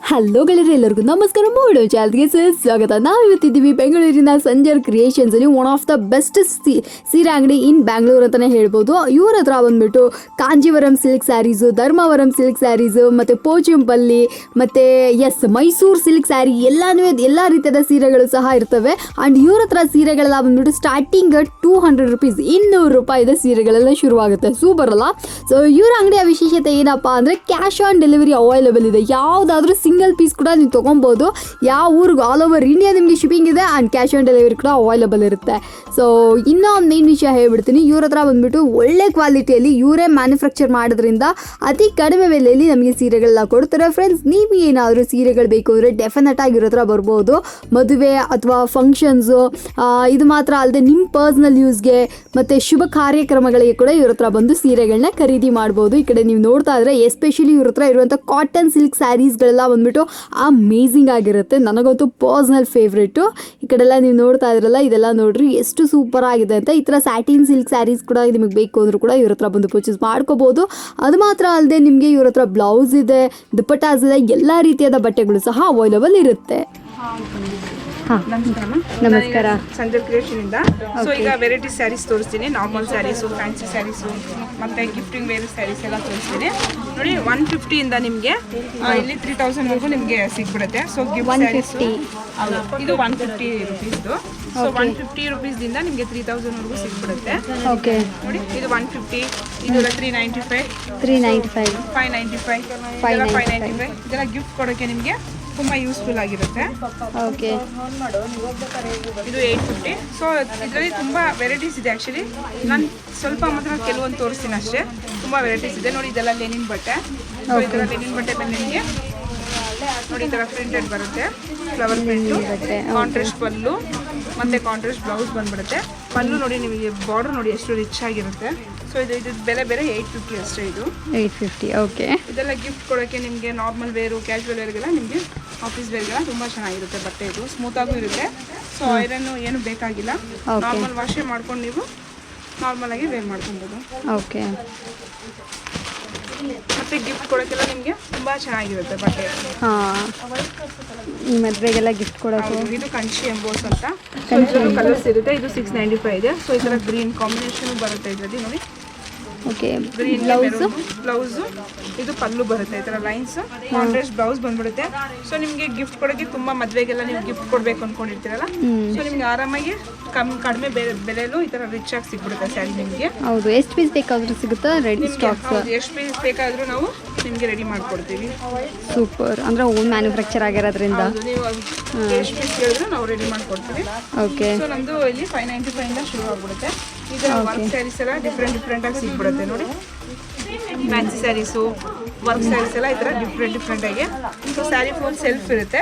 Hello ಗೆಳೆಯರೆ, ಎಲ್ಲರಿಗೂ ನಮಸ್ಕಾರ. ಮೂಡು ಚಾಲ್ಗೆ ಸ್ವಾಗತ. ನಾವು ಇವತ್ತಿದ್ದೀವಿ ಬೆಂಗಳೂರಿನ ಸಂಜರ್ ಕ್ರಿಯೇಷನ್ಸ್ ಅಲ್ಲಿ ಒನ್ ಆಫ್ ದ ಬೆಸ್ಟ್ ಸೀರೆ ಅಂಗಡಿ ಇನ್ ಬ್ಯಾಂಗ್ಳೂರ್ ಅಂತಾನೆ ಹೇಳ್ಬೋದು. ಇವ್ರ ಹತ್ರ ಬಂದ್ಬಿಟ್ಟು ಕಾಂಜೀವರಂ ಸಿಲ್ಕ್ ಸ್ಯಾರೀಸು, ಧರ್ಮಾವರಂ ಸಿಲ್ಕ್ ಸ್ಯಾರೀಸು, ಮತ್ತೆ ಪೋಚಂಪಲ್ಲಿ, ಮತ್ತೆ ಮೈಸೂರು ಸಿಲ್ಕ್ ಸ್ಯಾರಿ ಎಲ್ಲ ರೀತಿಯಾದ ಸೀರೆಗಳು ಸಹ ಇರ್ತವೆ. ಅಂಡ್ ಇವ್ರ ಹತ್ರ ಸೀರೆಗಳೆಲ್ಲ ಬಂದ್ಬಿಟ್ಟು ಸ್ಟಾರ್ಟಿಂಗ್ 200 ರೂಪೀಸ್, 200 ರೂಪಾಯಿದ ಸೀರೆಗಳೆಲ್ಲ ಶುರುವಾಗುತ್ತೆ. ಸೂಪರ್ ಅಲ್ಲ? ಸೊ ಇವ್ರ ಅಂಗಡಿಯ ವಿಶೇಷತೆ ಏನಪ್ಪಾ ಅಂದ್ರೆ ಕ್ಯಾಶ್ ಆನ್ ಡೆಲಿವರಿ ಅವೈಲೇಬಲ್ ಇದೆ. ಯಾವುದಾದ್ರೂ ಸಿಂಗಲ್ ಪೀಸ್ ಕೂಡ ನೀವು ತೊಗೊಬೋದು. ಯಾವ ಊರಿಗೆ ಆಲ್ ಓವರ್ ಇಂಡಿಯಾ ನಿಮಗೆ ಶಿಪ್ಪಿಂಗ್ ಇದೆ ಆ್ಯಂಡ್ ಕ್ಯಾಶ್ ಆನ್ ಡೆಲಿವರಿ ಕೂಡ ಅವೈಲೇಬಲ್ ಇರುತ್ತೆ. ಸೊ ಇನ್ನೂ ಒಂದು ಮೇನ್ ವಿಷಯ ಹೇಳ್ಬಿಡ್ತೀನಿ. ಇವ್ರ ಹತ್ರ ಬಂದ್ಬಿಟ್ಟು ಒಳ್ಳೆ ಕ್ವಾಲಿಟಿಯಲ್ಲಿ ಇವರೇ ಮ್ಯಾನುಫ್ಯಾಕ್ಚರ್ ಮಾಡೋದ್ರಿಂದ ಅತಿ ಕಡಿಮೆ ಬೆಲೆಯಲ್ಲಿ ನಮಗೆ ಸೀರೆಗಳನ್ನ ಕೊಡ್ತಾರೆ. ಫ್ರೆಂಡ್ಸ್, ನೀವು ಏನಾದರೂ ಸೀರೆಗಳು ಬೇಕು ಅಂದರೆ ಡೆಫಿನೆಟ್ ಆಗಿ ಇವ್ರ ಹತ್ರ ಬರ್ಬೋದು. ಮದುವೆ ಅಥವಾ ಫಂಕ್ಷನ್ಸು, ಇದು ಮಾತ್ರ ಅಲ್ಲದೆ ನಿಮ್ಮ ಪರ್ಸ್ನಲ್ ಯೂಸ್ಗೆ ಮತ್ತು ಶುಭ ಕಾರ್ಯಕ್ರಮಗಳಿಗೆ ಕೂಡ ಇವ್ರ ಹತ್ರ ಬಂದು ಸೀರೆಗಳನ್ನ ಖರೀದಿ ಮಾಡ್ಬೋದು. ಈ ಕಡೆ ನೀವು ನೋಡ್ತಾ ಇದ್ರೆ ಎಸ್ಪೆಷಲಿ ಇವ್ರ ಹತ್ರ ಇರುವಂಥ ಕಾಟನ್ ಸಿಲ್ಕ್ ಸ್ಯಾರೀಸ್ಗಳೆಲ್ಲ ಬಂದ್ಬಿಟ್ಟು ಅಮೇಝಿಂಗ್ ಆಗಿರುತ್ತೆ. ನನಗಂತೂ ಪರ್ಸ್ನಲ್ ಫೇವ್ರೇಟು. ಈ ಕಡೆಲ್ಲ ನೀವು ನೋಡ್ತಾ ಇದ್ರಲ್ಲ, ಇದೆಲ್ಲ ನೋಡ್ರಿ ಎಷ್ಟು ಸೂಪರ್ ಆಗಿದೆ ಅಂತ. ಈ ಥರ ಸ್ಯಾಟಿನ್ ಸಿಲ್ಕ್ ಸ್ಯಾರೀಸ್ ಕೂಡ ನಿಮಗೆ ಬೇಕು ಅಂದರೂ ಕೂಡ ಇವ್ರ ಹತ್ರ ಬಂದು ಪರ್ಚೇಸ್ ಮಾಡ್ಕೋಬೋದು. ಅದು ಮಾತ್ರ ಅಲ್ಲದೆ ನಿಮಗೆ ಇವ್ರ ಹತ್ರ ಬ್ಲೌಸ್ ಇದೆ, ದುಪ್ಪಟ್ಟಾಸ್ ಇದೆ, ಎಲ್ಲ ರೀತಿಯಾದ ಬಟ್ಟೆಗಳು ಸಹ ಅವೈಲೇಬಲ್ ಇರುತ್ತೆ. ನಮಸ್ಕಾರ. ಸಂಜೆ ಕ್ರಿಯೇಷನ್ ಇಂದ ಸೊ ಈಗ ವೆರೈಟಿ ಸ್ಯಾರೀಸ್ ತೋರಿಸ್ತೀನಿ. ನಾರ್ಮಲ್ ಸ್ಯಾರೀಸು, ಫ್ಯಾನ್ಸಿ ಸ್ಯಾರೀಸು, ಮತ್ತೆ ಗಿಫ್ಟಿಂಗ್ ವೇರ್ ಸ್ಯಾರೀಸ್ ಎಲ್ಲ ತೋರಿಸ್ತೀನಿ. ನೋಡಿ 150 ಇಂದ ನಿಮಗೆ ಇಲ್ಲಿ 3000 ವರೆಗೂ ನಿಮಗೆ ಸಿಗ್ಬಿಡುತ್ತೆ. ಸೊ ಗಿಫ್ಟ್ ಸ್ಯಾರೀಸ್ ಇದು 150 ರುಪೀಸ್ದು. ಸೊ 150 ರುಪೀಸ್ದಿಂದ ನಿಮಗೆ 3000 ವರೆಗೂ ಸಿಗ್ಬಿಡುತ್ತೆ. ಓಕೆ, ನೋಡಿ ಇದು 150, ಇದೆಲ್ಲ 395, 595, 595 ಇದೆಲ್ಲ ಗಿಫ್ಟ್ ಕೊಡೋಕ್ಕೆ ನಿಮಗೆ ತುಂಬ ಯೂಸ್ಫುಲ್ ಆಗಿರುತ್ತೆ. ಓಕೆ, ಇದು 850. ಸೊ ಇದರಲ್ಲಿ ತುಂಬ ವೆರೈಟೀಸ್ ಇದೆ. ಆ್ಯಕ್ಚುಲಿ ನಾನು ಸ್ವಲ್ಪ ಮಾತ್ರ ಕೆಲವೊಂದು ತೋರಿಸ್ತೀನಿ ಅಷ್ಟೇ. ತುಂಬ ವೆರೈಟೀಸ್ ಇದೆ. ನೋಡಿ ಇದೆಲ್ಲ ಲೆನಿನ್ ಬಟ್ಟೆ. ಸೊ ಇದೆಲ್ಲ ಲೆನಿನ್ ಬಟ್ಟೆ ಮೇಲೆ ನಿಮಗೆ ನೋಡಿ ಈ ಥರ ಪ್ರಿಂಟೆಡ್ ಬರುತ್ತೆ. ಫ್ಲವರ್ ಪ್ರಿಂಟು, ಕಾಂಟ್ರಾಸ್ಟ್ ಪಲ್ಲು ಮತ್ತು ಕಾಂಟ್ರಾಸ್ಟ್ ಬ್ಲೌಸ್ ಬಂದ್ಬಿಡುತ್ತೆ. ಪಲ್ಲು ನೋಡಿ ನಿಮಗೆ ಬಾರ್ಡರ್ ನೋಡಿ ಎಷ್ಟು ರಿಚ್ ಆಗಿರುತ್ತೆ. ಸೊ ಇದು ಬೆಲೆ 850 ಅಷ್ಟೇ. ಇದು 850. ಓಕೆ, ಇದೆಲ್ಲ ಗಿಫ್ಟ್ ಕೊಡೋಕ್ಕೆ ನಿಮಗೆ ನಾರ್ಮಲ್ ವೇರು, ಕ್ಯಾಶುವಲ್ ವೇರ್ಗೆಲ್ಲ ನಿಮಗೆ ಆಫೀಸ್ ವೇರ್ಗೆಲ್ಲ ತುಂಬ ಚೆನ್ನಾಗಿರುತ್ತೆ. ಬಟ್ಟೆ ಇದು ಸ್ಮೂತಾಗೂ ಇರುತ್ತೆ. ಸೊ ಐರನ್ನು ಏನು ಬೇಕಾಗಿಲ್ಲ. ನಾರ್ಮಲ್ ವಾಶೇ ಮಾಡ್ಕೊಂಡು ನೀವು ನಾರ್ಮಲಾಗಿ ವೇರ್ ಮಾಡ್ಕೊಬೋದು. ಓಕೆ, ಮತ್ತು ಗಿಫ್ಟ್ ಕೊಡೋಕ್ಕೆಲ್ಲ ನಿಮಗೆ ತುಂಬ ಚೆನ್ನಾಗಿರುತ್ತೆ ಬಟ್ಟೆ. ಹಾಂ, ಮದುವೆಗೆಲ್ಲ ಗಿಫ್ಟ್ ಕೊಡೋದು. ಇದು ಕಂಚಿ ಎಂಬೋಸ್ ಅಂತ. ಕಲರ್ಸ್ ಇರುತ್ತೆ. ಇದು 695 ಇದೆ. ಸೊ ಈ ಥರ ಗ್ರೀನ್ ಕಾಂಬಿನೇಷನ್ ಬರುತ್ತೆ ಇದರಲ್ಲಿ. ನೋಡಿ ಓಕೆ, ಗ್ರೀನ್ ಬ್ಲೌಸು, ಇದು ಪಲ್ಲು ಬರುತ್ತೆ. ಈ ಥರ ಲೈನ್ಸ್ ಕಾಂಟ್ರಾಸ್ಟ್ ಬ್ಲೌಸ್ ಬಂದ್ಬಿಡುತ್ತೆ. ಸೊ ನಿಮಗೆ ಗಿಫ್ಟ್ ಕೊಡೋಕ್ಕೆ ತುಂಬ ಮದುವೆಗೆಲ್ಲ ನೀವು ಗಿಫ್ಟ್ ಕೊಡಬೇಕು ಅಂದ್ಕೊಂಡಿರ್ತೀರಲ್ಲ, ಸೊ ನಿಮ್ಗೆ ಆರಾಮಾಗಿ ಕಡಿಮೆ ಬೆಲೆಯಲ್ಲೂ ಈ ಥರ ರಿಚ್ ಆಗಿ ಸಿಗ್ಬಿಡುತ್ತೆ ಸ್ಯಾರಿ ನಿಮಗೆ. ಹೌದು, ಎಷ್ಟು ಪೀಸ್ ಬೇಕಾದರೂ ಸಿಗುತ್ತಾ? ರೆಡಿ ಸ್ಟಾಕ್ಸ್ ಎಷ್ಟು ಪೀಸ್ ಬೇಕಾದರೂ ನಾವು ನಿಮಗೆ ರೆಡಿ ಮಾಡಿಕೊಡ್ತೀವಿ. ಸೂಪರ್. ಅಂದರೆ ಓನ್ ಮ್ಯಾನುಫ್ಯಾಕ್ಚರ್ ಆಗಿರೋದ್ರಿಂದ ನೀವು ಎಷ್ಟು ಪೀಸ್ ಹೇಳಿದ್ರು ನಾವು ರೆಡಿ ಮಾಡಿಕೊಡ್ತೀವಿ. ಓಕೆ, ಸೊ ನಮ್ಮದು ಇಲ್ಲಿ 595 ಇಂದ ಶುರು ಆಗ್ಬಿಡುತ್ತೆ. ಈ ಥರ ವರ್ಕ್ ಸ್ಯಾರೀಸ್ ಎಲ್ಲ ಡಿಫ್ರೆಂಟಾಗಿ ಸಿಗ್ಬಿಡುತ್ತೆ. ನೋಡಿ ಫ್ಯಾನ್ಸಿ ಸ್ಯಾರೀಸು, ವರ್ಕ್ ಸ್ಯಾರೀಸ್ ಎಲ್ಲ ಈ ಥರ ಡಿಫ್ರೆಂಟಾಗಿ. ಸೊ ಸ್ಯಾರಿ ಫುಲ್ ಸೆಲ್ಫ್ ಇರುತ್ತೆ.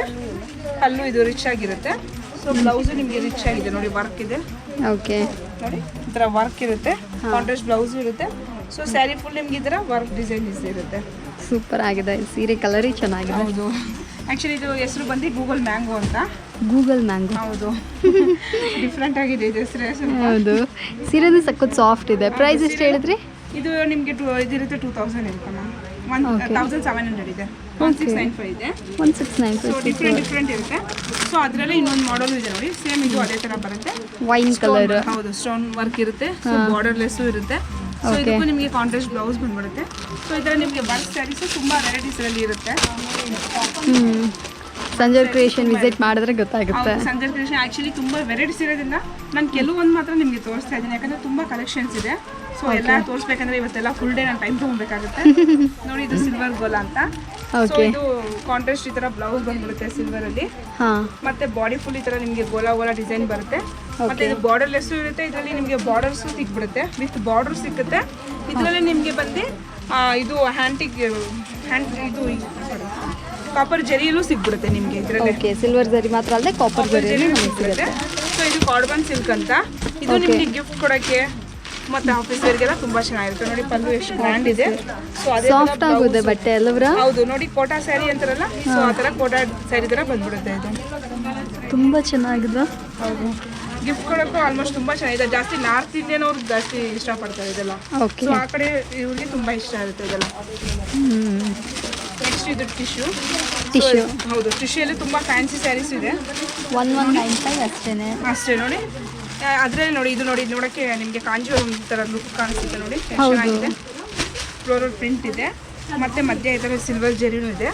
ಪಲ್ಲು ಇದು ರಿಚ್ ಆಗಿರುತ್ತೆ. ಸೊ ಬ್ಲೌಸು ನಿಮಗೆ ರಿಚ್ ಆಗಿದೆ. ನೋಡಿ ವರ್ಕ್ ಇದೆ. ಓಕೆ, ನೋಡಿ ಈ ಥರ ವರ್ಕ್ ಇರುತ್ತೆ. ಕಾಂಟ್ರಾಸ್ಟ್ ಬ್ಲೌಸು ಇರುತ್ತೆ. ಸೊ ಸ್ಯಾರಿ ಫುಲ್ ನಿಮ್ಗೆ ಈ ಥರ ವರ್ಕ್ ಡಿಸೈನ್ ಇರುತ್ತೆ. ಸೂಪರ್ ಆಗಿದೆ. ಸೀರೆ ಕಲರೇ ಚೆನ್ನಾಗಿದೆ. ಹೌದು, ಆ್ಯಕ್ಚುಲಿ ಇದು ಹೆಸರು ಬಂದು ಗೂಗಲ್ ಮ್ಯಾಂಗೋ ಅಂತ. Google mango. ಹೌದು, ಡಿಫ್ರೆಂಟ್ ಆಗಿದೆ ಇದು ಹೆಸರು. ಹೌದು, ಸೀರೆನೂ ಸಖತ್ ಸಾಫ್ಟ್ ಇದೆ. ಪ್ರೈಸ್ ಎಷ್ಟು ಹೇಳಿದ್ರಿ? ಇದು ನಿಮಗೆ ಇದಿರುತ್ತೆ 2000 ಇರುತ್ತೆ ಮ್ಯಾಮ್. 1700 ಇದೆ. 1695 ಇದೆ. 1695. ಸೊ ಡಿಫ್ರೆಂಟ್ ಇರುತ್ತೆ. ಸೊ ಅದರಲ್ಲೇ ಇನ್ನೊಂದು ಮಾಡಲ್ ಇದೆ ನೋಡಿ. ಸೇಮ್ ಇದು ಅದೇ ಥರ ಬರುತ್ತೆ. Wine colour. ಹೌದು, ಸ್ಟೋನ್ ವರ್ಕ್ ಇರುತ್ತೆ. ಸೊ ಬಾರ್ಡರ್ಲೆಸ್ಸು ಇರುತ್ತೆ. ಸೊ ಇದಕ್ಕೂ ನಿಮಗೆ ಕಾಂಟ್ರಾಸ್ಟ್ ಬ್ಲೌಸ್ ಬಂದ್ಬಿಡುತ್ತೆ. ಸೊ ಇದರ ನಿಮಗೆ ವರ್ಕ್ ಸ್ಯಾರೀಸು ತುಂಬ ವೆರೈಟೀಸಲ್ಲಿ ಇರುತ್ತೆ. ಸಂಜರ್ ಕ್ರಿಯೇಷನ್ ವಿಸಿಟ್ ಮಾಡಿದ್ರೆ ಗೊತ್ತಾಗುತ್ತೆ. ಸಂಜರ್ ಕ್ರಿಯೇಷನ್ ಆ್ಯಕ್ಚುಲಿ ತುಂಬ ವೆರೈಟೀಸ್ ಇರೋದ್ರಿಂದ ನಾನು ಕೆಲವೊಂದು ಮಾತ್ರ ನಿಮಗೆ ತೋರಿಸ್ತಾ ಇದ್ದೀನಿ. ಯಾಕಂದರೆ ತುಂಬ ಕಲೆಕ್ಷನ್ಸ್ ಇದೆ. ಸೊ ಎಲ್ಲ ತೋರಿಸ್ಬೇಕಂದ್ರೆ ಇವತ್ತೆಲ್ಲ ಫುಲ್ ಡೇ ನಾನು ಟೈಮ್ ತೊಗೊಬೇಕಾಗುತ್ತೆ. ನೋಡಿ ಇದು ಸಿಲ್ವರ್ ಗೋಲಾ ಅಂತ. ಸೊ ಇದು ಕಾಂಟ್ರಾಸ್ಟ್ ಈ ಥರ ಬ್ಲೌಸ್ ಬಂದ್ಬಿಡುತ್ತೆ ಸಿಲ್ವರಲ್ಲಿ. ಮತ್ತೆ ಬಾಡಿ ಫುಲ್ ಈ ಥರ ನಿಮಗೆ ಗೋಲಾ ಡಿಸೈನ್ ಬರುತ್ತೆ. ಮತ್ತೆ ಇದು ಬಾರ್ಡರ್ಲೆಸ್ಸು ಇರುತ್ತೆ. ಇದರಲ್ಲಿ ನಿಮಗೆ ಬಾರ್ಡರ್ಸು ಸಿಕ್ಬಿಡುತ್ತೆ. ವಿತ್ ಬಾರ್ಡರ್ ಸಿಕ್ಕುತ್ತೆ. ಇದರಲ್ಲಿ ನಿಮಗೆ ಬಂದು ಇದು ಇದು ಕಾಪರ್ ಜರಿಯಲ್ಲೂ ಸಿಗ್ಬಿಡುತ್ತೆ ನಿಮಗೆ ಇದರಲ್ಲಿ. ಓಕೆ, ಸಿಲ್ವರ್ ಜರಿ ಮಾತ್ರ ಅಲ್ಲದೆ ಕಾಪರ್ ಜರಿಯಲ್ಲೂ ಸಿಗುತ್ತೆ. ಸೊ ಇದು ಕಾರ್ಬನ್ ಸಿಲ್ಕ್ ಅಂತ. ಇದು ನಿಮಗೆ ಗಿಫ್ಟ್ ಕೊಡೋಕ್ಕೆ ಮತ್ತೆ ಆಫೀಸ್ ವೇರ್ಗೆಲ್ಲ ತುಂಬಾ ಚೆನ್ನಾಗಿರುತ್ತೆ. ನೋಡಿ ಪಲ್ಲು ಎಷ್ಟು ಗ್ರ್ಯಾಂಡ್ ಇದೆ. ಸೊ ಅದೇ ಸಾಫ್ಟ್ ಆಗುತ್ತೆ ಬಟ್ಟೆ ಎಲ್ಲವರ. ಹೌದು, ನೋಡಿ ಕೋಟಾ ಸ್ಯಾರಿ ಅಂತಾರಲ್ಲ, ಸೊ ಆ ಥರ ಕೋಟಾ ಸ್ಯಾರಿ ಥರ ಬಂದ್ಬಿಡುತ್ತೆ ಇದು. ತುಂಬ ಚೆನ್ನಾಗಿದೆ. ಹೌದು, ಗಿಫ್ಟ್ ಕೊಡೋಕ್ಕೂ ಆಲ್ಮೋಸ್ಟ್ ತುಂಬ ಚೆನ್ನಾಗಿದೆ. ಜಾಸ್ತಿ ನಾರ್ತ್ ಇಂಡಿಯನ್ ಅವ್ರು ಜಾಸ್ತಿ ಇಷ್ಟಪಡ್ತಾರೆ ಇದೆಲ್ಲ. ಓಕೆ, ಸೊ ಆ ಕಡೆ ಇವ್ರಿಗೆ ತುಂಬ ಇಷ್ಟ ಆಗುತ್ತೆ ಇದೆಲ್ಲ. ನೆಕ್ಸ್ಟ್ ನೆಕ್ಸ್ಟ್ ಇದು ಟಿಶ್ಯೂ. Tissue. ಹೌದು, ಟಿಶ್ಯೂಯಲ್ಲಿ ತುಂಬ ಫ್ಯಾನ್ಸಿ ಸ್ಯಾರೀಸ್ ಇದೆ. 1195 ಅಷ್ಟೇನೆ. ಅಷ್ಟೇ ನೋಡಿ. ಅದರಲ್ಲಿ ನೋಡಿ, ಇದು ನೋಡಿ, ನೋಡೋಕ್ಕೆ ನಿಮಗೆ ಕಾಂಜೀವರಂ ಥರ ಲುಕ್ ಕಾಣಿಸುತ್ತೆ ನೋಡಿ, ಎಷ್ಟು ಹೌದು. ಚೆನ್ನಾಗಿದೆ. ಫ್ಲೋರಲ್ ಪ್ರಿಂಟ್ ಇದೆ, ಮತ್ತು ಮಧ್ಯ ಈ ಥರ ಸಿಲ್ವರ್ ಜರಿನೂ ಇದೆ.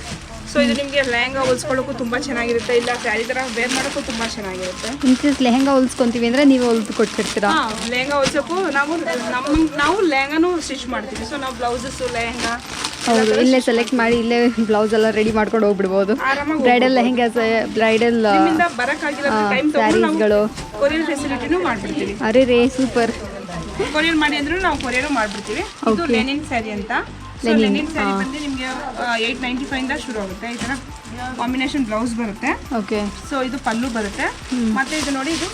ಸೊ ಇದು ನಿಮಗೆ ಲೆಹಂಗಾ ಹೊಲ್ಸ್ಕೊಳ್ಳೋಕ್ಕೂ ತುಂಬ ಚೆನ್ನಾಗಿರುತ್ತೆ, ಇಲ್ಲ ಸ್ಯಾರಿ ಥರ ವೇರ್ ಮಾಡೋಕ್ಕೂ ತುಂಬ ಚೆನ್ನಾಗಿರುತ್ತೆ. ಇನ್ ಕೇಸ್ ಲೆಹಂಗಾ ಹೊಲ್ಸ್ಕೊಂತೀವಿ ಅಂದರೆ ನೀವು ಹೊಲ್ದು ಕೊಟ್ಬಿಡ್ತೀರಾ? ಹಾಂ, ಲೆಹಂಗಾ ಹೊಲ್ಸೋಕ್ಕೂ ನಾವು ಲೆಹಂಗಾನು ಸ್ಟಿಚ್ ಮಾಡ್ತೀವಿ. ಸೊ ನಾವು ಬ್ಲೌಸಸ್ಸು, ಲೆಹಂಗಾ ಹೌದು, ಇಲ್ಲೇ ಸೆಲೆಕ್ಟ್ ಮಾಡಿ ಇಲ್ಲೇ ಬ್ಲೌಸ್ ಎಲ್ಲ ರೆಡಿ ಮಾಡ್ಕೊಂಡು ಹೋಗ್ಬಿಡ್ಬೋದು. ಆರಾಮಾಗಿ ಬ್ರೈಡಲ್ ಲೆಹಂಗಾಸ್, ಬ್ರೈಡಲ್ ನಿಮ್ಮಿಂದ ಬರೋಕ್ಕಾಗಿಲ್ಲ ಟೈಮ್ ತಗೊಂಡು ನಾವು ಸ್ಯಾರೀಸ್ಗಳು. ಕೊರಿಯರ್ ಫೆಸಿಲಿಟಿನೂ ಮಾಡಿಬಿಡ್ತೀವಿ. ಅರೆ ರೇ ಸೂಪರ್. ಕೊರಿಯರ್ ಮಾಡಿ ಅಂದ್ರೂ ನಾವು ಕೊರಿಯರು ಮಾಡಿಬಿಡ್ತೀವಿ. ಇದು ಲೆನಿನ್ ಸ್ಯಾರಿ ಅಂತ. ಸೊ ಲೆನಿನ್ ಸ್ಯಾರಿ ಬಂದು ನಿಮಗೆ 895 ಇಂದ ಶುರು ಆಗುತ್ತೆ. ಈ ಥರ ಕಾಂಬಿನೇಷನ್ ಬ್ಲೌಸ್ ಬರುತ್ತೆ. ಓಕೆ. ಸೊ ಇದು ಪಲ್ಲು ಬರುತ್ತೆ. ಮತ್ತೆ ಇದು ನೋಡಿ, ಇದು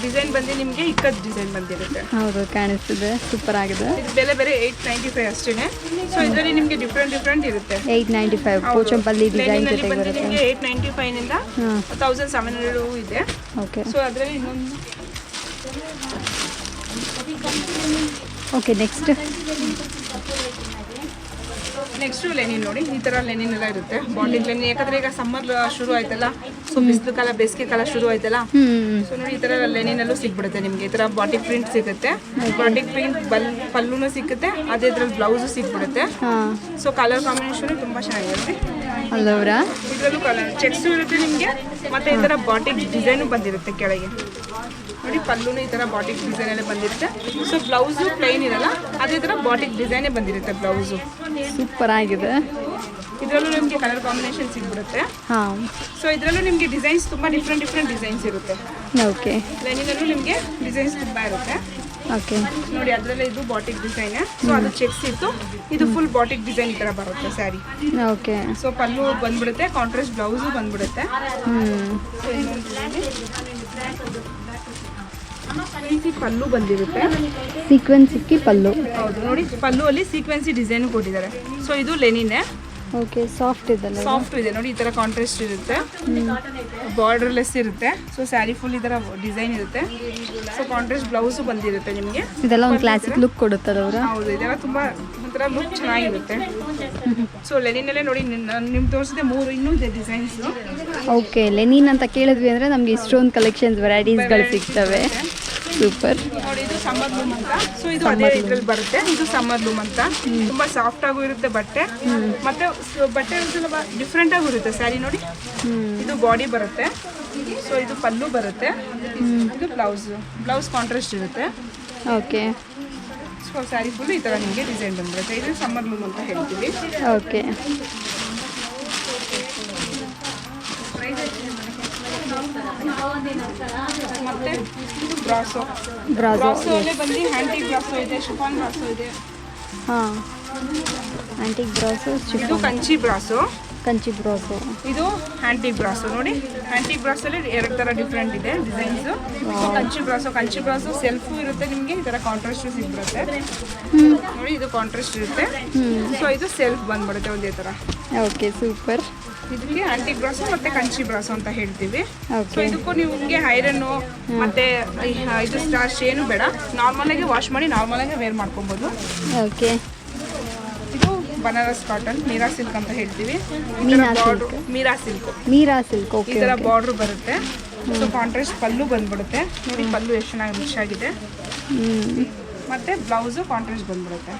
ಡಿಸೈನ್ ಬಂದು ನಿಮಗೆ ಇಕ್ಕದ ಡಿಸೈನ್ ಬಂದಿರುತ್ತೆ. ಹೌದು, ಕಾಣಿಸ್ತಿದೆ, ಸೂಪರ್ ಆಗಿದೆ. ಇದು ಬೆಲೆ ಬೇರೆ 895 ಅಷ್ಟೇ. ಸೊ ಇದರಲ್ಲಿ ನಿಮಗೆ ಡಿಫ್ರೆಂಟ್ ಇರುತ್ತೆ. 895 ಪೋಚಂಪಲ್ಲಿ ಡಿಸೈನ್ ಲೆನಿನಲ್ಲಿ ಜೊತೆಗೆ ಬಂದು ಬರುತ್ತೆ. ನಿಮಗೆ 895 ಇಂದ 1700 ಇದೆ. ಓಕೆ. ಸೊ ಅದರಲ್ಲಿ ಇನ್ನೊಂದು ಓಕೆ, ನೆಕ್ಸ್ಟು ಲೆನಿನ್ ನೋಡಿ, ಈ ಥರ ಲೆನಿನ್ ಎಲ್ಲ ಇರುತ್ತೆ. ಬಾಟಿಕ್ ಲೆನಿನ್, ಯಾಕಂದರೆ ಈಗ ಸಮ್ಮರ್ ಶುರು ಆಯ್ತಲ್ಲ, ಸೊ ಬಿಸಿಲು ಕಾಲ, ಬೇಸಿಗೆ ಕಾಲ ಶುರು ಆಯ್ತಲ್ಲ. ಸೊ ನೋಡಿ, ಈ ಥರ ಲೆನಿನಲ್ಲೂ ಸಿಕ್ಬಿಡುತ್ತೆ ನಿಮಗೆ. ಈ ಥರ ಬಾಟಿಕ್ ಪ್ರಿಂಟ್ ಸಿಗುತ್ತೆ, ಬಾಟಿಕ್ ಪ್ರಿಂಟ್ ಪಲ್ಲುನೂ ಸಿಗುತ್ತೆ, ಅದೇ ಇದ್ರಲ್ಲಿ ಬ್ಲೌಸು ಸಿಕ್ಬಿಡುತ್ತೆ. ಹಾಂ, ಸೊ ಕಲರ್ ಕಾಂಬಿನೇಷನ್ ತುಂಬ ಚೆನ್ನಾಗಿರುತ್ತೆ. ಅಲ್ಲವರ ಇದರಲ್ಲೂ ಕಲರ್ ಚೆಕ್ಸು ಇರುತ್ತೆ ನಿಮಗೆ, ಮತ್ತು ಈ ಥರ ಬಾಟಿಕ್ ಡಿಸೈನು ಬಂದಿರುತ್ತೆ ಕೆಳಗೆ ನೋಡಿ. ಪಲ್ಲುನು ಈ ಥರ ಬಾಟಿಕ್ ಡಿಸೈನಲ್ಲೇ ಬಂದಿರುತ್ತೆ. ಸೊ ಬ್ಲೌಸು ಪ್ಲೈನ್ ಇರಲ್ಲ, ಅದೇ ಥರ ಬಾಟಿಕ್ ಡಿಸೈನೇ ಬಂದಿರುತ್ತೆ ಬ್ಲೌಸು. ಸೂಪರ್ ಆಗಿದೆ. ಇದರಲ್ಲೂ ನಿಮಗೆ ಕಲರ್ ಕಾಂಬಿನೇಷನ್ ಸಿಗ್ಬಿಡುತ್ತೆ. ಹಾಂ, ಸೊ ಇದರಲ್ಲೂ ನಿಮಗೆ ಡಿಸೈನ್ಸ್ ತುಂಬ ಡಿಫ್ರೆಂಟ್ ಡಿಸೈನ್ಸ್ ಇರುತ್ತೆ. ಓಕೆ. ಲೆನಿನಲ್ಲೂ ನಿಮಗೆ ಡಿಸೈನ್ಸ್ ತುಂಬ ಇರುತ್ತೆ. ಓಕೆ ನೋಡಿ, ಅದರಲ್ಲೇ ಇದು ಬಾಟಿಕ್ ಡಿಸೈನ್. ಸೊ ಅದು ಚೆಕ್ಸ್ ಇತ್ತು, ಇದು ಫುಲ್ ಬಾಟಿಕ್ ಡಿಸೈನ್ ಈ ಥರ ಬರುತ್ತೆ ಸ್ಯಾರಿ. ಓಕೆ. ಸೊ ಪಲ್ಲು ಬಂದ್ಬಿಡುತ್ತೆ, ಕಾಂಟ್ರಾಸ್ಟ್ ಬ್ಲೌಸು ಬಂದ್ಬಿಡುತ್ತೆ. ಸೊ ಇನ್ನೊಂದು ಪಲ್ಲು ಬಂದಿರುತ್ತೆ, ಸೀಕ್ವೆನ್ಸ್ ಸಿಕ್ಕಿ ಪಲ್ಲು. ಹೌದು ನೋಡಿ, ಪಲ್ಲು ಅಲ್ಲಿ ಸೀಕ್ವೆನ್ಸಿ ಡಿಸೈನ್ ಕೊಟ್ಟಿದ್ದಾರೆ. ಸೊ ಇದು ಲೆನಿನೇ. ಓಕೆ, ಸಾಫ್ಟ್ ಇದೆಲ್ಲ. ಸಾಫ್ಟ್ ಇದೆ ನೋಡಿ, ಈ ಥರ ಕಾಂಟ್ರಾಸ್ಟ್ ಇರುತ್ತೆ, ಬಾರ್ಡರ್ಲೆಸ್ ಇರುತ್ತೆ. ಸೊ ಸ್ಯಾರಿ ಫುಲ್ ಈ ಥರ ಡಿಸೈನ್ ಇರುತ್ತೆ. ಸೊ ಕಾಂಟ್ರಾಸ್ಟ್ ಬ್ಲೌಸು ಬಂದಿರುತ್ತೆ ನಿಮಗೆ. ಇದೆಲ್ಲ ಒಂದು ಕ್ಲಾಸಿಕ್ ಲುಕ್ ಕೊಡುತ್ತದೆ ಅವರ. ಹೌದು, ಇದೆಲ್ಲ ತುಂಬ ಒಂಥರ ಲುಕ್ ಚೆನ್ನಾಗಿರುತ್ತೆ. ಸೊ ಲೆನಿನಲ್ಲೇ ನೋಡಿ, ನಿಮ್ಗೆ ತೋರಿಸಿದೆ 3 ಇನ್ನೂ ಇದೆ ಡಿಸೈನ್ಸು. ಓಕೆ, ಲೆನಿನ್ ಅಂತ ಕೇಳಿದ್ವಿ ಅಂದರೆ ನಮಗೆ ಇಷ್ಟೊಂದು ಕಲೆಕ್ಷನ್ಸ್ ವೆರೈಟೀಸ್ಗಳು ಸಿಗ್ತವೆ. ಸೂಪರ್. ನೋಡಿ, ಇದು ಸಮ್ಮರ್ ಲೂಮ್ ಅಂತ. ಸೊ ಇದು ಅದೇ ಇದ್ರಲ್ಲಿ ಬರುತ್ತೆ. ಇದು ಸಮ್ಮರ್ ಲೂಮ್ ಅಂತ, ತುಂಬಾ ಸಾಫ್ಟ್ ಆಗು ಇರುತ್ತೆ ಬಟ್ಟೆ, ಮತ್ತೆ ಬಟ್ಟೆ ಸ್ವಲ್ಪ ಡಿಫ್ರೆಂಟ್ ಆಗೂ ಇರುತ್ತೆ ಸ್ಯಾರಿ ನೋಡಿ. ಇದು ಬಾಡಿ ಬರುತ್ತೆ. ಸೊ ಇದು ಪಲ್ಲು ಬರುತ್ತೆ, ಇದು ಬ್ಲೌಸ್ ಕಾಂಟ್ರಾಸ್ಟ್ ಇರುತ್ತೆ. ಓಕೆ. ಸೊ ಸ್ಯಾರಿ ಫುಲ್ ಈ ಥರ ನಿಮಗೆ ಡಿಸೈನ್ ಬಂದಿರುತ್ತೆ. ಇದು ಸಮ್ಮರ್ ಲೂಮ್ ಅಂತ ಹೇಳ್ತೀವಿ. ಓಕೆ. ಮತ್ತೆ ಇದು ಬ್ರಾಸೋ. ಅಲ್ಲೇ ಬಂದು ಹ್ಯಾಂಟಿ ಬ್ರಾಸೋ ಇದೆ, ಶಿಫಾನ್ ಬ್ರಾಸೋ ಇದೆ. ಹಾಂ, ಆಂಟಿಕ್ ಬ್ರಾಸೋ, ಇದು ಕಂಚಿ ಬ್ರಾಸೋ. ಇದು ಹ್ಯಾಂಟಿಕ್ ಬ್ರಾಸೋ ನೋಡಿ. ಹ್ಯಾಂಟಿಕ್ ಬ್ರಾಸಲ್ಲಿ 2 ಥರ ಡಿಫ್ರೆಂಟ್ ಇದೆ ಡಿಸೈನ್ಸು. ಕಂಚಿ ಬ್ರಾಸೋ ಸೆಲ್ಫು ಇರುತ್ತೆ ನಿಮಗೆ, ಈ ಥರ ಕಾಂಟ್ರಾಸ್ಟು ಸಿಗ್ಬಿಡುತ್ತೆ ನೋಡಿ. ಇದು ಕಾಂಟ್ರಾಸ್ಟ್ ಇರುತ್ತೆ. ಸೊ ಇದು ಸೆಲ್ಫ್ ಬಂದ್ಬಿಡುತ್ತೆ ಒಂದೇ ಥರ. Okay, super. ಇದಕ್ಕೆ ಆಂಟಿಕ್ ಬ್ರಾಸೋ ಮತ್ತೆ ಕಂಚಿ ಬ್ರಾಸೋ ಅಂತ ಹೇಳ್ತೀವಿ. ಓಕೆ. ಸೊ ಇದಕ್ಕೂ ನಿಮಗೆ ಐರನ್ನು ಮತ್ತೆ ಇದು ಸ್ಟಾರ್ಚ್ ಏನು ಬೇಡ, ನಾರ್ಮಲಾಗಿ ವಾಶ್ ಮಾಡಿ ನಾರ್ಮಲಾಗಿ ವೇರ್ ಮಾಡ್ಕೊಬೋದು. ಓಕೆ. ಇದು ಬನಾರಸ್ ಕಾಟನ್, ಮೀರಾ ಸಿಲ್ಕ್ ಅಂತ ಹೇಳ್ತೀವಿ. ಮೀರಾ ಸಿಲ್ಕ್. ಓಕೆ. ಈ ಥರ ಬಾರ್ಡ್ರ್ ಬರುತ್ತೆ. ಸೊ ಕಾಂಟ್ರಾಸ್ಟ್ ಪಲ್ಲು ಬಂದ್ಬಿಡುತ್ತೆ ನೋಡಿ. ಪಲ್ಲು ಎಷ್ಟು ಚೆನ್ನಾಗಿ ರಿಚ್ ಆಗಿದೆ. ಮತ್ತೆ ಬ್ಲೌಸು ಕಾಂಟ್ರಾಸ್ಟ್ ಬಂದ್ಬಿಡುತ್ತೆ.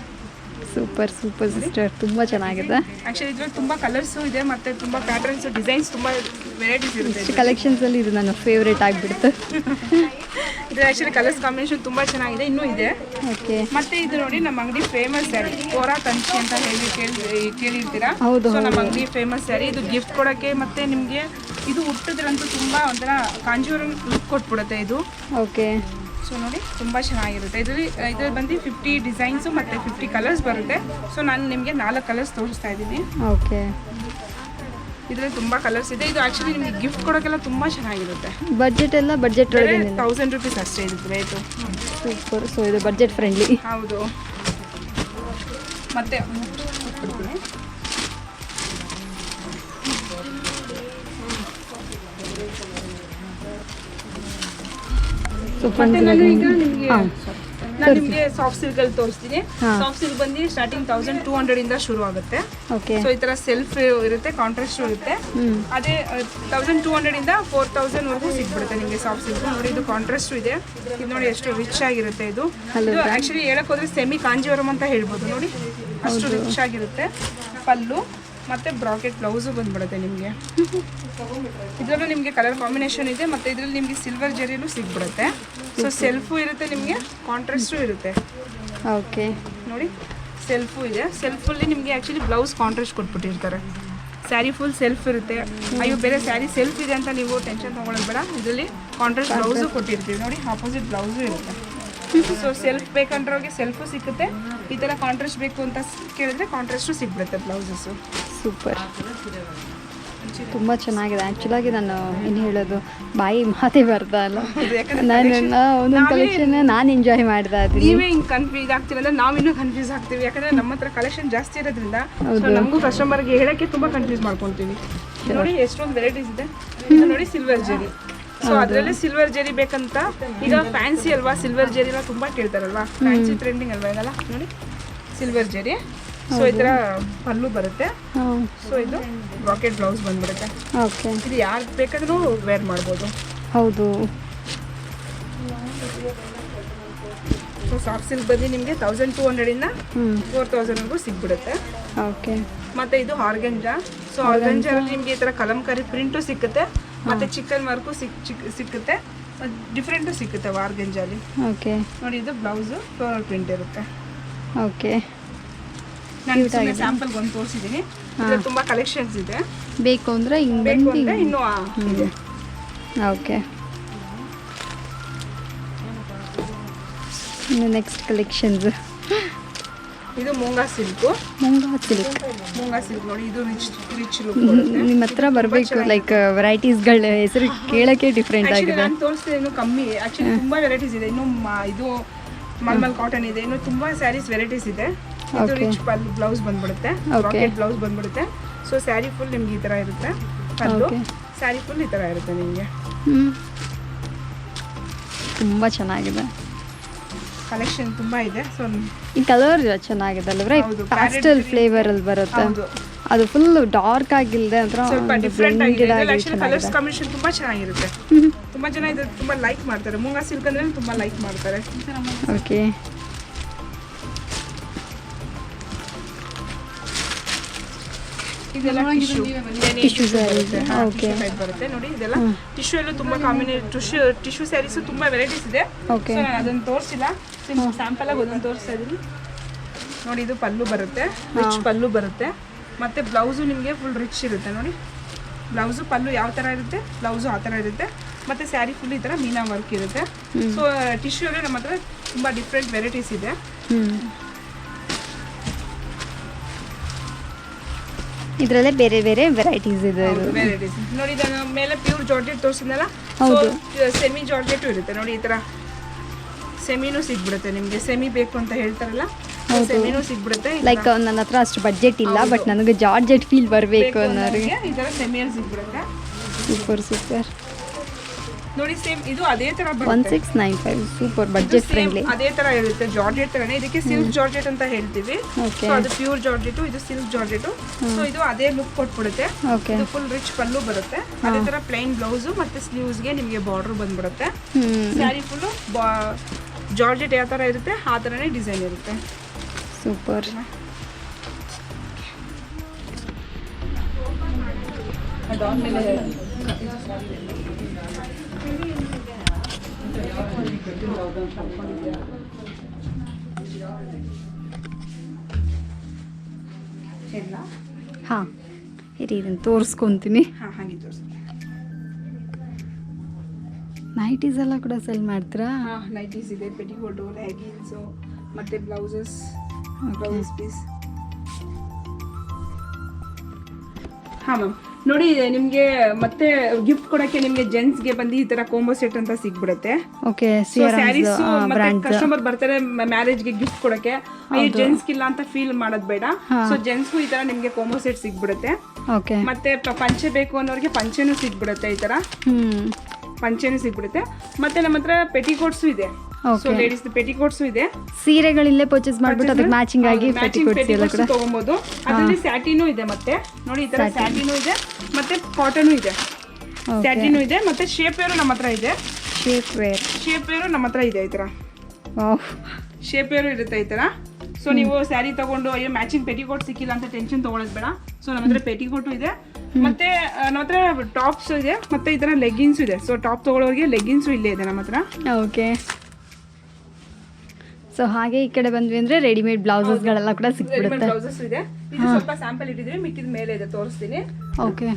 ಸೂಪರ್ ಸಿಸ್ಟರ್, ತುಂಬ ಚೆನ್ನಾಗಿದೆ. ಆ್ಯಕ್ಚುಲಿ ಇದ್ರಲ್ಲಿ ತುಂಬ ಕಲರ್ಸು ಇದೆ, ಮತ್ತು ತುಂಬ ಪ್ಯಾಟರ್ನ್ಸು, ಡಿಸೈನ್ಸ್ ತುಂಬ ವೆರೈಟೀಸ್ ಇರುತ್ತೆ. ಕಲೆಕ್ಷನ್ಸಲ್ಲಿ ಇದು ನನ್ನ ಫೇವ್ರೇಟ್ ಆಗಿಬಿಡುತ್ತೆ. ಇದು ಆ್ಯಕ್ಚುಲಿ ಕಲರ್ಸ್ ಕಾಂಬಿನೇಷನ್ ತುಂಬ ಚೆನ್ನಾಗಿದೆ, ಇನ್ನೂ ಇದೆ. ಓಕೆ. ಮತ್ತೆ ಇದು ನೋಡಿ, ನಮ್ಮ ಅಂಗಡಿ ಫೇಮಸ್ ಸ್ಯಾರಿ ಕೋರಾ ಕಂಚಿ ಅಂತ ಕೇಳಿರ್ತೀರಾ. ಹೌದು. ಸೊ ನಮ್ಮ ಅಂಗಡಿ ಫೇಮಸ್ ಸ್ಯಾರಿ. ಇದು ಗಿಫ್ಟ್ ಕೊಡೋಕ್ಕೆ, ಮತ್ತು ನಿಮಗೆ ಇದು ಹುಟ್ಟಿದ್ರಂತೂ ತುಂಬ ಒಂಥರ ಕಾಂಜೀವರಂ ಲುಕ್ ಕೊಟ್ಬಿಡುತ್ತೆ ಇದು. ಓಕೆ. ಸೊ ನೋಡಿ, ತುಂಬ ಚೆನ್ನಾಗಿರುತ್ತೆ. ಇದರಲ್ಲಿ ಬಂದು 50 ಡಿಸೈನ್ಸು ಮತ್ತು 50 ಕಲರ್ಸ್ ಬರುತ್ತೆ. ಸೊ ನಾನು ನಿಮಗೆ 4 ಕಲರ್ಸ್ ತೋರಿಸ್ತಾ ಇದ್ದೀನಿ. ಓಕೆ. ಇದರಲ್ಲಿ ತುಂಬ ಕಲರ್ಸ್ ಇದೆ. ಇದು ಆ್ಯಕ್ಚುಲಿ ನಿಮಗೆ ಗಿಫ್ಟ್ ಕೊಡೋಕ್ಕೆಲ್ಲ ತುಂಬ ಚೆನ್ನಾಗಿರುತ್ತೆ. ಬಜೆಟ್ ಒಳಗೆ 1000 ರುಪೀಸ್ ಅಷ್ಟೇ ಇದು ರೇಟು. ಸೂಪರ್. ಸೊ ಇದು ಬಜೆಟ್ ಫ್ರೆಂಡ್ಲಿ. ಹೌದು. ಮತ್ತೆ ನಾನು ಈಗ ನಿಮಗೆ ನಾನು ನಿಮಗೆ ಸಾಫ್ಟ್ ಸಿಲ್ಕ್ ಅಲ್ಲಿ ತೋರಿಸ್ತೀನಿ. ಸಾಫ್ಟ್ ಸಿಲ್ಕ್ ಬಂದು ಸ್ಟಾರ್ಟಿಂಗ್ 1200 ಇಂದ ಶುರು ಆಗುತ್ತೆ. ಓಕೆ. ಸೊ ಈ ತರ ಸೆಲ್ಫ್ ಇರುತ್ತೆ, ಕಾಂಟ್ರಾಸ್ಟ್ ಇರುತ್ತೆ. ಅದೇ 1200 ಇಂದ 4000 ವರೆಗೂ ಸಿಗ್ಬಿಡುತ್ತೆ ನಿಮಗೆ ಸಾಫ್ಟ್ ಸಿಲ್ಕ್. ನೋಡಿ ಇದು ಕಾಂಟ್ರಾಸ್ಟ್ ಇದೆ. ಇದು ನೋಡಿ ಎಷ್ಟು ರಿಚ್ ಆಗಿರುತ್ತೆ. ಇದು ಆಕ್ಚುಲಿ ಹೇಳಕ್ ಹೋದ್ರೆ ಸೆಮಿ ಕಾಂಜೀವರಂ ಅಂತ ಹೇಳ್ಬೋದು. ನೋಡಿ ಅಷ್ಟು ರಿಚ್ ಆಗಿರುತ್ತೆ. ಪಲ್ಲು ಮತ್ತೆ ಬ್ರಾಕೆಟ್ ಬ್ಲೌಸು ಬಂದ್ಬಿಡುತ್ತೆ ನಿಮಗೆ. ಇದರಲ್ಲೂ ನಿಮಗೆ ಕಲರ್ ಕಾಂಬಿನೇಷನ್ ಇದೆ, ಮತ್ತೆ ಇದರಲ್ಲಿ ನಿಮಗೆ ಸಿಲ್ವರ್ ಜರಿಯಲ್ಲೂ ಸಿಗ್ಬಿಡುತ್ತೆ. ಸೊ ಸೆಲ್ಫು ಇರುತ್ತೆ, ನಿಮಗೆ ಕಾಂಟ್ರಾಸ್ಟು ಇರುತ್ತೆ. ಓಕೆ. ನೋಡಿ ಸೆಲ್ಫು ಇದೆ. ಸೆಲ್ಫಲ್ಲಿ ನಿಮಗೆ ಆ್ಯಕ್ಚುಲಿ ಬ್ಲೌಸ್ ಕಾಂಟ್ರಾಸ್ಟ್ ಕೊಟ್ಬಿಟ್ಟಿರ್ತಾರೆ. ಸ್ಯಾರಿ ಫುಲ್ ಸೆಲ್ಫ್ ಇರುತ್ತೆ. ಅಯ್ಯೋ ಬೇರೆ ಸ್ಯಾರಿ ಸೆಲ್ಫ್ ಇದೆ ಅಂತ ನೀವು ಟೆನ್ಷನ್ ತೊಗೊಳ್ಳೋದು ಬೇಡ. ಇದರಲ್ಲಿ ಕಾಂಟ್ರಾಸ್ಟ್ ಬ್ಲೌಸು ಕೊಟ್ಟಿರ್ತೀವಿ. ನೋಡಿ ಆಪೋಸಿಟ್ ಬ್ಲೌಸು ಇರುತ್ತೆ. ಸೊ ಸೆಲ್ಫ್ ಬೇಕಂದ್ರೋಗೆ ಸೆಲ್ಫು ಸಿಗುತ್ತೆ. ಈ ಥರ ಕಾಂಟ್ರಾಸ್ಟ್ ಬೇಕು ಅಂತ ಕೇಳಿದ್ರೆ ಕಾಂಟ್ರಾಸ್ಟು ಸಿಗ್ಬಿಡುತ್ತೆ ಬ್ಲೌಸಸ್ಸು. ಸೂಪರ್, ತುಂಬ ಚೆನ್ನಾಗಿದೆ. ಆ್ಯಕ್ಚುಲಾಗಿ ನಾನು ಏನು ಹೇಳೋದು ಬಾಯಿ ಮಾತೇ ಬರ್ತಾ ಇಲ್ಲ. ನಾನು ಒಂದೊಂದು ಕಲೆಕ್ಷನ್ ನಾನು ಎಂಜಾಯ್ ಮಾಡ್ತಾ ಇದ್ದೀನಿ. ನೀವೇ ಹಿಂಗೆ ಕನ್ಫ್ಯೂಸ್ ಆಗ್ತೀವಿ ಅಂದ್ರೆ ನಾವು ಇನ್ನೂ ಕನ್ಫ್ಯೂಸ್ ಆಗ್ತೀವಿ. ಯಾಕಂದ್ರೆ ನಮ್ಮ ಹತ್ರ ಕಲೆಕ್ಷನ್ ಜಾಸ್ತಿ ಇರೋದ್ರಿಂದ ನಮಗೂ ಕಸ್ಟಮರ್ಗೆ ಹೇಳೋಕ್ಕೆ ತುಂಬ ಕನ್ಫ್ಯೂಸ್ ಮಾಡ್ಕೊತೀವಿ. ನೋಡಿ ಎಷ್ಟೊಂದು ವೆರೈಟೀಸ್ ಇದೆ. ನೋಡಿ ಸಿಲ್ವರ್ ಜರಿ. ಸೊ ಅದರಲ್ಲೇ ಸಿಲ್ವರ್ ಜರಿ ಬೇಕಂತ ಈಗ ಫ್ಯಾನ್ಸಿ ಅಲ್ವಾ, ಸಿಲ್ವರ್ ಜರಿ ಎಲ್ಲ ತುಂಬ ಕೇಳ್ತಾರಲ್ವಾ, ಫ್ಯಾನ್ಸಿ ಟ್ರೆಂಡಿಂಗ್ ಅಲ್ವಾ ಇದೆಲ್ಲ. ನೋಡಿ ಸಿಲ್ವರ್ ಜರಿ. ಸೊ ಈ ಥರ ಪಲ್ಲು ಬರುತ್ತೆ. ಸೊ ಇದು ರಾಕೆಟ್ ಬ್ಲೌಸ್ ಬಂದ್ಬಿಡುತ್ತೆ. ಓಕೆ. ಇದು ಯಾರು ಬೇಕಾದ್ರೂ ವೇರ್ ಮಾಡ್ಬೋದು. ಹೌದು. ಸೊ ಸಾಫ್ಟ್ ಸಿಲ್ಕ್ ಬಂದು ನಿಮಗೆ 1200 ಇಂದ 4000 ವರೆಗೂ ಸಿಗ್ಬಿಡುತ್ತೆ. ಓಕೆ. ಮತ್ತೆ ಇದು ಆರ್ಗಂಜಾ. ಸೊ ಆರ್ಗಂಜಾದಲ್ಲಿ ನಿಮಗೆ ಈ ಥರ ಕಲಂಕಾರಿ ಪ್ರಿಂಟು ಸಿಕ್ಕುತ್ತೆ, ಮತ್ತೆ ಚಿಕನ್ ವರ್ಕು ಸಿಕ್ಕುತ್ತೆ, ಡಿಫ್ರೆಂಟು ಸಿಕ್ಕುತ್ತೆ ಆರ್ಗಂಜಾಲಿ. ಓಕೆ. ನೋಡಿ ಇದು ಬ್ಲೌಸು ಫ್ಲೋರಲ್ ಪ್ರಿಂಟ್ ಇರುತ್ತೆ. ಓಕೆ. ನಾನು ಸ್ಯಾಂಪಲ್ಗೆ ಒಂದು ತೋರಿಸಿದ್ದೀನಿ. ಇದ್ರಲ್ಲಿ ತುಂಬ ಕಲೆಕ್ಷನ್ಸ್ ಇದೆ. ಬೇಕು ಅಂದರೆ ಬೇಕು ಅಂದರೆ ಇನ್ನೂ ಇದೆ. ಓಕೆ. ಇನ್ನು ನೆಕ್ಸ್ಟ್ ಕಲೆಕ್ಷನ್ಸ್ ಇದು ಮೂಂಗಾ ಸಿಲ್ಕು. ಮೂಂಗಾ ಸಿಲ್ಕ್. ಮೂಂಗಾ ಸಿಲ್ಕ್ ನೋಡಿ ಇದು ರಿಚ್ ಲುಕ್. ನಿಮ್ಮ ಹತ್ರ ಬರಬೇಕು. ಲೈಕ್ ವೆರೈಟೀಸ್ಗಳ ಹೆಸರು ಕೇಳೋಕ್ಕೆ ಡಿಫ್ರೆಂಟ್ ಆಗಿದೆ. ನಾನು ತೋರಿಸ್ತೀನಿ ಇನ್ನೂ ಕಮ್ಮಿ. ಆ್ಯಕ್ಚುಲಿ ತುಂಬ ವೆರೈಟೀಸ್ ಇದೆ. ಇನ್ನು ಇದು ಮಲ್ಮಲ್ ಕಾಟನ್ ಇದೆ. ಇನ್ನು ತುಂಬ ಸ್ಯಾರೀಸ್ ವೆರೈಟೀಸ್ ಇದೆ. ಇದು ರಿಚ್ ಪಲ್ಲು ಬ್ಲೌಸ್ ಬಂದ್ಬಿಡುತ್ತೆ, ರಾಕೆಟ್ ಬ್ಲೌಸ್ ಬಂದ್ಬಿಡುತ್ತೆ. ಸೊ ಸ್ಯಾರಿ ಫುಲ್ ನಿಮ್ಗೆ ಈ ಥರ ಇರುತ್ತೆ. ಪಲ್ಲು ಸ್ಯಾರಿ ಫುಲ್ ಈ ಥರ ಇರುತ್ತೆ ನಿಮಗೆ. ತುಂಬ ಚೆನ್ನಾಗಿದೆ. ಕಲೆಕ್ಷನ್ ತುಂಬ ಇದೆ. ಸೊ ಈ ಕಲರ್ ಚೆನ್ನಾಗಿದೆ ಅಲ್ವಾ? ಪ್ಯಾಸ್ಟಲ್ ಫ್ಲೇವರಲ್ಲಿ ಬರುತ್ತೆ. ಅದು ಫುಲ್ ಡಾರ್ಕ್ ಆಗಿಲ್ಲದೆ ಒಂಥರ ಸ್ವಲ್ಪ ಡಿಫ್ರೆಂಟ್ ಆಗಿದೆ. ಆಕ್ಚುಲಿ ಕಲರ್ಸ್ ಕಾಂಬಿನೇಷನ್ ತುಂಬಾ ಚೆನ್ನಾಗಿರುತ್ತೆ. ತುಂಬಾ ಜನ ಇದು ತುಂಬಾ ಲೈಕ್ ಮಾಡ್ತಾರೆ. ಮೂಂಗಾ ಸಿಲ್ಕ್ ಅಂದ್ರೆ ತುಂಬಾ ಲೈಕ್ ಮಾಡ್ತಾರೆ. ಓಕೆ. ಇದೆಲ್ಲ ಟಿಶ್ಯೂ ಬರುತ್ತೆ. ನೋಡಿ ಇದೆಲ್ಲ ಟಿಶ್ಯೂ ಎಲ್ಲೂ ತುಂಬಾ ಟಿಶ್ಯೂ ಸ್ಯಾರೀಸ್ ತುಂಬಾ ವೆರೈಟೀಸ್ ಇದೆ. ಸೊ ನಾನು ಅದನ್ನು ತೋರಿಸಿಲ್ಲ, ಸ್ಯಾಂಪಲ್ ಆಗಿ ಒಂದೊಂದು ತೋರಿಸ್ತಾ ಇದ್ದೀನಿ. ನೋಡಿ ಇದು ಪಲ್ಲು ಬರುತ್ತೆ, ರಿಚ್ ಪಲ್ಲು ಬರುತ್ತೆ. ಮತ್ತು ಬ್ಲೌಸು ನಿಮಗೆ ಫುಲ್ ರಿಚ್ ಇರುತ್ತೆ. ನೋಡಿ ಬ್ಲೌಸು ಪಲ್ಲು ಯಾವ ಥರ ಇರುತ್ತೆ, ಬ್ಲೌಸು ಆ ಥರ ಇರುತ್ತೆ. ಮತ್ತು ಸ್ಯಾರಿ ಫುಲ್ ಈ ಥರ ಮೀನಾ ವರ್ಕ್ ಇರುತ್ತೆ. ಸೊ ಟಿಶ್ಯೂಲ್ಲಿ ನಮ್ಮ ಹತ್ರ ತುಂಬ ಡಿಫ್ರೆಂಟ್ ವೆರೈಟೀಸ್ ಇದೆ. ಇದರಲ್ಲೇ ಬೇರೆ ಬೇರೆ ವೆರೈಟೀಸ್ ಇದೆ. ವೆರೈಟೀಸ್ ನೋಡಿ, ಇದನ್ನು ಮೇಲೆ ಪ್ಯೂರ್ ಜಾರ್ಜೆಟ್ ತೋರಿಸಿದ್ನಲ್ಲ, ಸೆಮಿ ಜಾರ್ಜೆಟು ಇರುತ್ತೆ. ನೋಡಿ ಈ ಥರ ಸೆಮಿನೂ ಸಿಗ್ಬಿಡುತ್ತೆ ನಿಮಗೆ. ಸೆಮಿ ಬೇಕು ಅಂತ ಹೇಳ್ತಾರಲ್ಲ, ಸೆಮಿನೂ ಸಿಗ್ಬಿಡುತ್ತೆ. ಲೈಕ್ ನನ್ನ ಹತ್ರ ಅಷ್ಟು ಬಡ್ಜೆಟ್ ಇಲ್ಲ, ಬಟ್ ನನಗೆ ಜಾರ್ಜೆಟ್ ಫೀಲ್ ಬರಬೇಕು ಅನ್ನೋರಿಗೆ ಈ ಥರ ಸೆಮಿಯಲ್ಲಿ ಸಿಗ್ಬಿಡುತ್ತೆ. Super super. ನೋಡಿ ಸೇಮ್ ಇದು ಅದೇ ಥರ 1695 ಸೂಪರ್ ಬಡ್ಜೆಟ್ ಫ್ರೆಂಡ್ಲಿ. ಅದೇ ಥರ ಇರುತ್ತೆ, ಜಾರ್ಜೆಟ್ ಥರನೇ. ಇದಕ್ಕೆ ಸಿಲ್ಕ್ ಜಾರ್ಜೆಟ್ ಅಂತ ಹೇಳ್ತೀವಿ. ಸೊ ಅದು ಪ್ಯೂರ್ ಜಾರ್ಜೆಟು, ಇದು ಸಿಲ್ಕ್ ಜಾರ್ಜೆಟು. ಸೊ ಇದು ಅದೇ ಲುಕ್ ಕೊಟ್ಬಿಡುತ್ತೆ. ಇದು ಫುಲ್ ರಿಚ್ ಪಲ್ಲು ಬರುತ್ತೆ. ಅದೇ ಥರ ಪ್ಲೈನ್ ಬ್ಲೌಸು ಮತ್ತು ಸ್ಲೀವ್ಸ್ಗೆ ನಿಮಗೆ ಬಾರ್ಡರ್ ಬಂದ್ಬಿಡುತ್ತೆ. ಸ್ಯಾರಿ ಫುಲ್ಲು ಜಾರ್ಜೆಟ್ ಯಾವ ಥರ ಇರುತ್ತೆ ಆ ಥರನೇ ಡಿಸೈನ್ ಇರುತ್ತೆ. ಸೂಪರ್. ಅದಾದಮೇಲೆ ಹಾಂ ಇರಿ, ಇದನ್ನು ತೋರಿಸ್ಕೊತೀನಿ. ಹಾಂ ಹಾಗೆ ತೋರಿಸಿ. ನೈಟೀಸ್ ಎಲ್ಲ ಕೂಡ ಸೆಲ್ ಮಾಡ್ತೀರಾ? ಹಾಂ ನೈಟೀಸ್ ಇದೆ, ಪೆಟಿಕೋಟು, ಲೆಗಿನ್ಸು ಮತ್ತು ಬ್ಲೌಸಸ್, ಬ್ಲೌಸ್ ಪೀಸ್. ಹಾಂ ಮ್ಯಾಮ್ ನೋಡಿ, ನಿಮಗೆ ಮತ್ತೆ ಗಿಫ್ಟ್ ಕೊಡೋಕ್ಕೆ ನಿಮಗೆ ಜೆಂಟ್ಸ್ಗೆ ಬಂದು ಈ ಥರ ಕೋಂಬೋ ಸೆಟ್ ಅಂತ ಸಿಗ್ಬಿಡುತ್ತೆ. ಓಕೆ. ಸ್ಯಾರೀಸ್ ಕಸ್ಟಮರ್ ಬರ್ತಾರೆ ಮ್ಯಾರೇಜ್ಗೆ ಗಿಫ್ಟ್ ಕೊಡೋಕ್ಕೆ, ಈ ಜೆಂಟ್ಸ್ಗೆ ಇಲ್ಲ ಅಂತ ಫೀಲ್ ಮಾಡೋದು ಬೇಡ. ಸೊ ಜೆಂಟ್ಸ್ಗೂ ಈ ಥರ ನಿಮಗೆ ಕೋಂಬೋ ಸೆಟ್ ಸಿಗ್ಬಿಡುತ್ತೆ. ಓಕೆ. ಮತ್ತೆ ಪಂಚೆ ಬೇಕು ಅನ್ನೋರಿಗೆ ಪಂಚೆನೂ ಸಿಗ್ಬಿಡುತ್ತೆ. ಈ ಥರ ಪಂಚೆನೂ ಸಿಗ್ಬಿಡುತ್ತೆ. ಮತ್ತೆ ನಮ್ಮ ಹತ್ರ ಪೆಟಿಕೋಟ್ಸು ಇದೆ. ಸೊ ಲೇಡೀಸ್ ಪೆಟಿಕೋಟ್ಸ್ ಇದೆ. ಸೀರೆಗಳಿಲ್ಲೇ ಪರ್ಚೇಸ್ ಮಾಡ್ಬಿಟ್ಟು ಅದಕ್ಕೆ ಮ್ಯಾಚಿಂಗ್ ಆಗಿ ಪೆಟಿಕೋಟ್ಸ್ ಎಲ್ಲ ಕೂಡ ತಗೊಬಹುದು. ಅದರಲ್ಲಿ ಸ್ಯಾಟಿನೂ ಇದೆ, ಮತ್ತೆ ನೋಡಿ ಈ ತರ ಸ್ಯಾಟಿನೂ ಇದೆ, ಮತ್ತೆ ಕಾಟನ್ ಇದೆ, ಸ್ಯಾಟಿನೂ ಇದೆ, ಮತ್ತೆ ಶೇಪ್ ವೇರು ನಮ್ಮ ಹತ್ರ ಇದೆ. ಶೇಪ್ ವೇರು ನಮ್ಮ ಹತ್ರ ಇದೆ ಈ ತರ. ಶೇಪ್ ವೇರು ಇರುತ್ತೆ ಈ ತರ. ಸೊ ನೀವು ಸ್ಯಾರಿ ತಗೊಂಡು ಅಯ್ಯೋ ಮ್ಯಾಚಿಂಗ್ ಪೆಟಿಕೋಟ್ ಸಿಕ್ಕಿಲ್ಲ ಅಂತ ಟೆನ್ಷನ್ ತಗೊಳ್ಳೋದು ಬೇಡ. ಸೊ ನಮ್ಮ ಹತ್ರ ಪೆಟಿಕೋಟು ಇದೆ, ಮತ್ತೆ ನಮ್ಮ ಹತ್ರ ಟಾಪ್ಸ್ ಇದೆ, ಮತ್ತೆ ಈ ತರ ಲೆಗ್ಗಿನ್ಸ್ ಇದೆ. ಸೊ ಟಾಪ್ ತಗೊಳ್ಳೋರಿಗೆ ಲೆಗ್ಗಿನ್ಸು ಇಲ್ಲೇ ಇದೆ ನಮ್ಮ ಹತ್ರ. ಓಕೆ. ಸೊ ಹಾಗೆ ಈ ಕಡೆ ಬಂದ್ವಿ ಅಂದ್ರೆ ರೆಡಿಮೇಡ್ ಬ್ಲೌಸಸ್ಗಳೆಲ್ಲ ಕೂಡ ಸಿಕ್ಬಿಡುತ್ತೆ. ಬ್ಲೌಸಸ್ ಇದೆ. ಇದು ಸ್ವಲ್ಪ ಸ್ಯಾಂಪಲ್ ಇಟ್ಟಿದ್ದೀವಿ, ಮಿಕ್ಕಿದ ಮೇಲೆ ಇದೆ, ತೋರಿಸ್ತೀನಿ. ಓಕೆ.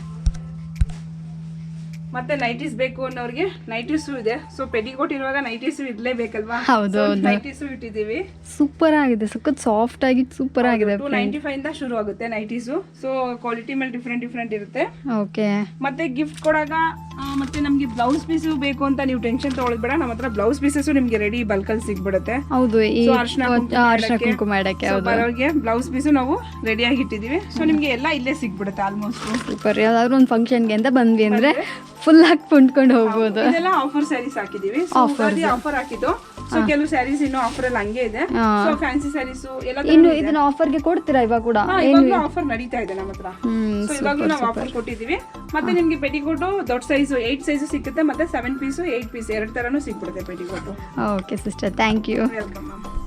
ಮತ್ತೆ ನೈಟೀಸ್ ಬೇಕು ಅನ್ನೋರಿಗೆ ನೈಟೀಸು ಇದೆ. ಸೊ ಪೆಟಿಕೋಟ್ ಇರುವಾಗ ನೈಟೀಸು ಇರ್ಲೇಬೇಕಲ್ವಾ? ಹೌದು, ನೈಟೀಸು ಇಟ್ಟಿದ್ದೀವಿ. ಸೂಪರ್ ಆಗಿದೆ, ಸಖತ್ ಸಾಫ್ಟ್ ಆಗಿ ಸೂಪರ್ ಆಗಿದೆ. 295 ಇಂದ ಶುರು ಆಗುತ್ತೆ ನೈಟೀಸು. ಸೊ ಕ್ವಾಲಿಟಿ ಮೇಲೆ ಡಿಫ್ರೆಂಟ್ ಇರುತ್ತೆ. ಓಕೆ. ಮತ್ತೆ ಗಿಫ್ಟ್ ಕೊಡಾಗ ಮತ್ತೆ ನಮ್ಗೆ ಬ್ಲೌಸ್ ಪೀಸು ಬೇಕು ಅಂತ ನೀವು ಟೆನ್ಷನ್ ತಗೊಳ್ಳೋದು ಬೇಡ. ನಮ್ಮ ಹತ್ರ ಬ್ಲೌಸ್ ಪೀಸಸ್ ನಿಮ್ಗೆ ರೆಡಿ ಬಲ್ಕಲ್ಲಿ ಸಿಗ್ಬಿಡುತ್ತೆ. ಹೌದು, ಈ So, ಅರ್ಶಿನ ಕುಂಕುಮ ಇಡಕ್ಕೆ ಬರೋರಿಗೆ ಬ್ಲೌಸ್ ಪೀಸು ನಾವು ರೆಡಿ ಆಗಿ ಇಟ್ಟಿದ್ದೀವಿ. ಸೊ ನಿಮ್ಗೆ ಎಲ್ಲ ಇಲ್ಲೇ ಸಿಗ್ಬಿಡುತ್ತೆ ಆಲ್ಮೋಸ್ಟ್. ಸೂಪರ್. ಯಾವ್ದಾದ್ರು ಒಂದು ಫಂಕ್ಷನ್ಗೆ ಅಂತ ಬಂದ್ವಿ ಅಂದ್ರೆ ಫುಲ್ ಆಗಿ ಕುಂತ್ಕೊಂಡು ಹೋಗ್ಬೋದು. ಇದೆಲ್ಲ ಆಫರ್ ಸ್ಯಾರೀಸ್ ಹಾಕಿದೀವಿ. ಆಫರ್ ಹಾಕಿದ್ದು. ಸೊ ಕೆಲವು ಸ್ಯಾರೀಸ್ ಇನ್ನು ಆಫರ್ ಅಲ್ಲಿ ಹಂಗೆ ಇದೆ. ಸೊ ಫ್ಯಾನ್ಸಿ ಸ್ಯಾರೀಸ್ ಎಲ್ಲ ಇನ್ನು ಇದನ್ನ ಆಫರ್ಗೆ ಕೊಡ್ತೀರಾ ಇವಾಗ ಕೂಡ? ಇವಾಗಲೂ ಆಫರ್ ನಡೀತಾ ಇದೆ ನಮ್ಮ ಹತ್ರ. ಸೊ ಇವಾಗಲೂ ನಾವು ಆಫರ್ ಕೊಟ್ಟಿದ್ದೀವಿ. ಮತ್ತೆ ನಿಮ್ಗೆ ಪೆಟಿಕೋಟು ದೊಡ್ಡ ಸೈಜು 8 ಸೈಜು ಸಿಗುತ್ತೆ, ಮತ್ತೆ 7 ಪೀಸು 8 ಪೀಸ್ 2 ತರನು ಸಿಗ್ಬಿಡುತ್ತೆ petticoat. Okay sister, thank you. Welcome ma'am.